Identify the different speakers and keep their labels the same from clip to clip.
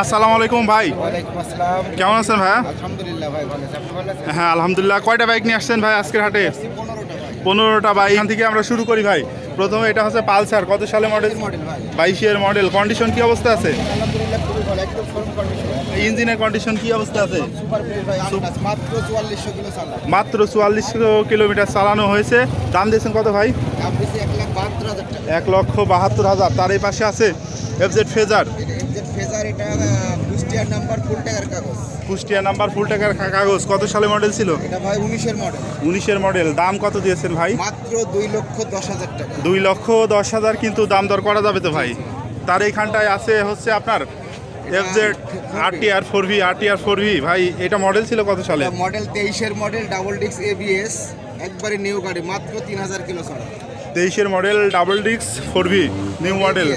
Speaker 1: আসসালামু আলাইকুম ভাই।
Speaker 2: ওয়ালাইকুম আসসালাম।
Speaker 1: কেমন আছেন ভাইয়া?
Speaker 2: আলহামদুলিল্লাহ ভাই, ভালো আছি। আপনি ভালো আছেন?
Speaker 1: হ্যাঁ আলহামদুলিল্লাহ। কয়টা বাইক নিয়ে আসছেন ভাই আজকের হাটে?
Speaker 2: 15টা ভাই।
Speaker 1: 15টা বাইক। এখান থেকে আমরা শুরু করি ভাই। প্রথমে এটা হচ্ছে পালসার, কত সালে মডেল?
Speaker 2: মডেল ভাই।
Speaker 1: 22-এর মডেল। কন্ডিশন কি অবস্থা আছে?
Speaker 2: আলহামদুলিল্লাহ খুবই ভালো, একদম শোরুম কন্ডিশন।
Speaker 1: ইঞ্জিনের কন্ডিশন কি অবস্থা আছে?
Speaker 2: সুপার ফ্রেশ ভাই, আনটাচ, মাত্র 4400 কিলো চালা।
Speaker 1: মাত্র 44 কিলোমিটার চালানো হয়েছে। দাম দিয়েছেন কত ভাই?
Speaker 2: দাম দিয়েছি 1,72,000 টাকা।
Speaker 1: 1,72,000। তার এই পাশে আছে এফজেড ফেজার।
Speaker 2: এটা এফজেড ফেজার, এটা কুষ্টিয়ার নাম্বার, ফুল টাকার কাগজ।
Speaker 1: কুষ্টিয়া নাম্বার, ফুল টাকার কাগজ। কত সালে মডেল ছিল?
Speaker 2: এটা ভাই 19-এর মডেল।
Speaker 1: 19-এর মডেল। দাম কত দিয়েছেন ভাই?
Speaker 2: মাত্র 2,10,000 টাকা।
Speaker 1: 2,10,000। কিন্তু দাম দর করা যাবে তো ভাই? তার এইখানটায় আছে হচ্ছে আপনার এফজেড RTR 4V ভাই, এটা মডেল ছিল কত সালে?
Speaker 2: মডেল 23-এর মডেল, ডাবল ডিস্ক ABS, একবারে নিউ গাড়ি, মাত্র 3000 কিলো চালা।
Speaker 1: 23-এর model, double disc 4V, new model,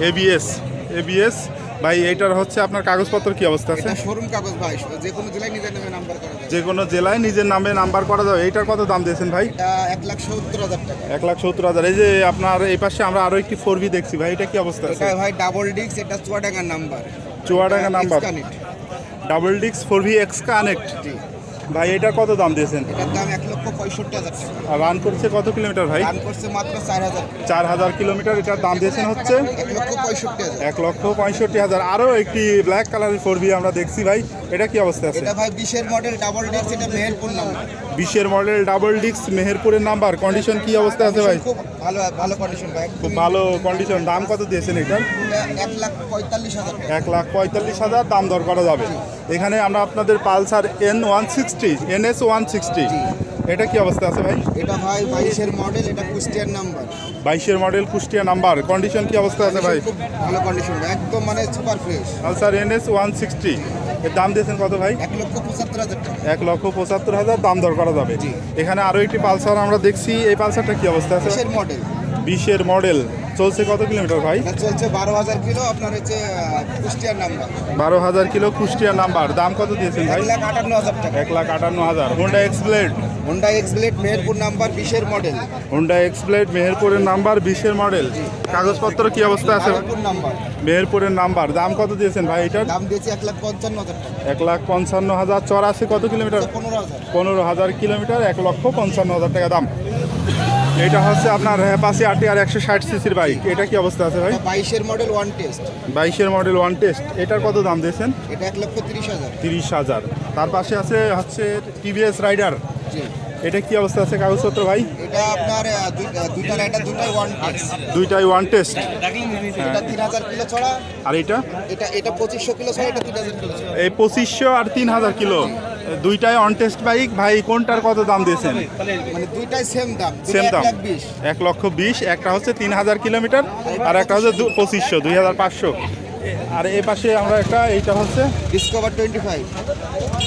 Speaker 1: ABS ভাই। এইটার হচ্ছে আপনার কাগজপত্র কি অবস্থা আছে?
Speaker 2: এটা শোরুম কাগজ ভাই, যে কোনো জেলায় নিজের নামে নাম্বার করা যাবে।
Speaker 1: যে কোনো জেলায় নিজের নামে নাম্বার করা যাবে। এইটার কত দাম দিয়েছেন ভাই?
Speaker 2: এটা 1,70,000 টাকা।
Speaker 1: 1,70,000। এই যে আপনার এই পাশে আমরা আরো একটি 4V দেখছি ভাই, এটা কি অবস্থা আছে?
Speaker 2: এটা ভাই ডাবল ডিস্ক, এটা চুয়াডাঙ্গার number.
Speaker 1: Chuadanga number,
Speaker 2: connect.
Speaker 1: Double disc 4V X connect
Speaker 2: জি।
Speaker 1: ভাই। এটার কত দাম দিয়েছেন?
Speaker 2: এটার দাম 1,65,000 টাকা।
Speaker 1: আর রান করছে কত কিলোমিটার ভাই?
Speaker 2: রান করছে মাত্র 4,000।
Speaker 1: 4,000 কিলোমিটার। এটার দাম দিয়েছেন হচ্ছে
Speaker 2: 1,65,000।
Speaker 1: 1,65,000। আরও একটি ব্ল্যাক কালারের 4V আমরা দেখছি ভাই, এটা কি অবস্থা আছে?
Speaker 2: এটা ভাই 20-এর মডেল, ডাবল ডিস্ক, এটা মেহেরপুর নাম্বার।
Speaker 1: 20-এর মডেল, ডাবল ডিস্ক, মেহেরপুরের নাম্বার। কন্ডিশন কি অবস্থা আছে ভাই?
Speaker 2: খুব ভালো ভালো কন্ডিশন ভাই,
Speaker 1: খুব ভালো কন্ডিশন। দাম কত দিয়েছেন এটার?
Speaker 2: এটা 1,45,000 টাকা।
Speaker 1: 1,45,000 দাম দর করা যাবে। এখানে আমরা আপনাদের পালসার NS 160, এটা কি অবস্থা আছে ভাই?
Speaker 2: এটা ভাই 22-এর মডেল, এটা কুষ্টিয়ার নাম্বার।
Speaker 1: 22-এর মডেল, কুষ্টিয়া নাম্বার। কন্ডিশন কি অবস্থা আছে ভাই?
Speaker 2: খুব ভালো কন্ডিশন ভাই, একদম মানে সুপার ফ্রেশ।
Speaker 1: পালসার NS 160, এর দাম দিয়েছেন কত ভাই?
Speaker 2: 1,75,000 টাকা।
Speaker 1: 1,75,000 দাম দর করা যাবে।
Speaker 2: জি।
Speaker 1: এখানে আরো একটি পালসার আমরা দেখছি, এই পালসারটা কি অবস্থা আছে?
Speaker 2: 20-এর মডেল।
Speaker 1: 20-এর মডেল। চলছে কত কিলোমিটার ভাই?
Speaker 2: এটা চলছে 12,000 কিলো, আপনার হচ্ছে কুষ্টিয়ার নাম্বার।
Speaker 1: 12,000 kilo, Kushtia number. দাম কত দিয়েছেন ভাই?
Speaker 2: 1,58,000 টাকা।
Speaker 1: 1,58,000। Honda X Blade,
Speaker 2: Honda X Blade, Meherpur number, 20-এর মডেল।
Speaker 1: হোন্ডা এক্সব্লেড, মেহেরপুরের নাম্বার, 20-এর মডেল। কাগজপত্র কি অবস্থা আছে?
Speaker 2: মেহেরপুর নাম্বার।
Speaker 1: মেহেরপুরের নাম্বার। দাম কত দিয়েছেন ভাই এটার?
Speaker 2: দাম দিয়েছি 1,55,000 টাকা।
Speaker 1: 1,55,000। চর আছে কত কিলোমিটার?
Speaker 2: 15,000।
Speaker 1: 15,000 কিলোমিটার, 1,55,000 টাকা দাম। এটা হচ্ছে আপনার অ্যাপাচি RTR 160 সিসির বাইক, এটা কি অবস্থা আছে ভাই?
Speaker 2: এটা 22-এর মডেল, ওয়ান টেস্ট।
Speaker 1: 22-এর মডেল, ওয়ান টেস্ট। এটার কত দাম দিয়েছেন?
Speaker 2: এটা 1,30,000।
Speaker 1: 30,000। তার পাশে আছে হচ্ছে TVS রাইডার,
Speaker 2: জি।
Speaker 1: এটা কি অবস্থা আছে কাগজপত্র ভাই?
Speaker 2: এটা আপনার দুইটা রাইডার, দুটাই ওয়ান টেস্ট।
Speaker 1: দুইটাই ওয়ান টেস্ট।
Speaker 2: এটা 3,000 কিলো ছড়া।
Speaker 1: আর এটা?
Speaker 2: এটা 2,500 কিলো ছড়া, এটা 3,000 কিলো ছড়া।
Speaker 1: এই 2,500 আর 3,000 কিলো, দুইটাই অন টেস্ট বাইক ভাই। কোনটার কত দাম দিয়েছেন?
Speaker 2: মানে দুইটাই সেম দাম।
Speaker 1: সেম দাম,
Speaker 2: 1,20,000।
Speaker 1: 1,20,000। একটা হচ্ছে 3,000 কিলোমিটার, আর একটা হচ্ছে 2,500, 2,500। আর এ পাশে আমরা একটা, এইটা হচ্ছে
Speaker 2: ডিসকভার 25।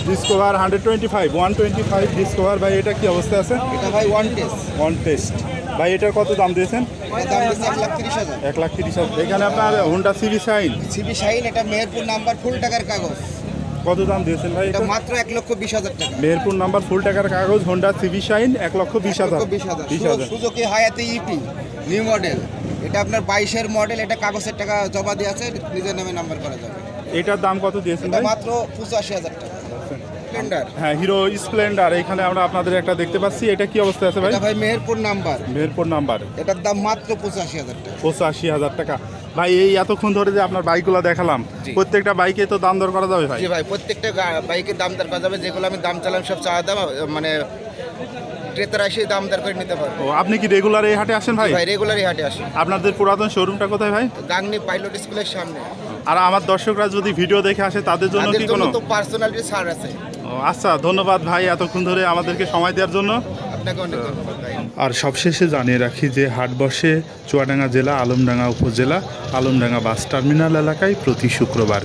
Speaker 1: ডিসকভার 125 ডিসকভার ভাই, এটা কি অবস্থা আছে?
Speaker 2: এটা ভাই ওয়ান টেস্ট।
Speaker 1: অন টেস্ট ভাই। এটার কত দাম দিয়েছেন?
Speaker 2: এটা দাম দিচ্ছে 1,30,000।
Speaker 1: 1,30,000। এখানে আপনার Honda CV Shine,
Speaker 2: CB Shine, এটা মেহেরপুর নাম্বার, ফুল টাকার কাগজ।
Speaker 1: কত দাম দিয়েছেন ভাই?
Speaker 2: এটা মাত্র 1,20,000 টাকা।
Speaker 1: মেহেরপুর নাম্বার, ফুল টাকার কাগজ, হোন্ডা সিভি শাইন, 1,20,000।
Speaker 2: 1,20,000। সুজুকি হায়াতে ইপি, নিউ মডেল। এটা আপনার 22-এর মডেল, এটা কাগজের টাকা জমা দিয়ে আছে, নিজের নামে নাম্বার করা যাবে।
Speaker 1: এটার দাম কত দিয়েছেন
Speaker 2: এটা
Speaker 1: ভাই?
Speaker 2: মাত্র 85,000 টাকা। স্প্লেন্ডার।
Speaker 1: হ্যাঁ, হিরো স্প্লেন্ডার। এখানে আমরা আপনাদের একটা দেখতে পাচ্ছি, এটা কি অবস্থা আছে ভাই?
Speaker 2: এটা ভাই মেহেরপুর নাম্বার,
Speaker 1: মেহেরপুর নাম্বার,
Speaker 2: এটার দাম মাত্র 85,000 টাকা।
Speaker 1: 85,000 টাকা ভাই। এই এতক্ষণ ধরে যে আপনার বাইকগুলো দেখালাম,
Speaker 2: জি।
Speaker 1: প্রত্যেকটা বাইকে তো দাম দর করা যাবে ভাই?
Speaker 2: জি ভাই, প্রত্যেকটা বাইকের দাম দর করা যাবে। যেগুলো আমি দাম চালাম সব চাওয়া দাম, মানে ক্রেতারা এসে দাম দর করে নিতে পারবে।
Speaker 1: ও, আপনি কি রেগুলার এই হাটে আসেন ভাই?
Speaker 2: ভাই রেগুলারই হাটে আসি।
Speaker 1: আপনাদের পুরাতন শোরুমটা কোথায় ভাই?
Speaker 2: গাংনী পাইলট স্কুলের সামনে।
Speaker 1: আর আমার দর্শকরা যদি ভিডিও দেখে আসে তাদের জন্য
Speaker 2: তাদের
Speaker 1: কি
Speaker 2: জন্য
Speaker 1: কোনো?
Speaker 2: তো পার্সোনালিটি ছাড় আছে।
Speaker 1: ও, আচ্ছা, ধন্যবাদ ভাই এতক্ষণ ধরে আমাদেরকে সময় দেওয়ার জন্য।
Speaker 2: আপনাকে অনেক ধন্যবাদ ভাই।
Speaker 1: আর সবশেষে জানিয়ে রাখি যে হাট বসে চুয়াডাঙ্গা জেলা, আলমডাঙ্গা উপজেলা, আলমডাঙ্গা বাস টার্মিনাল এলাকায় প্রতি শুক্রবার।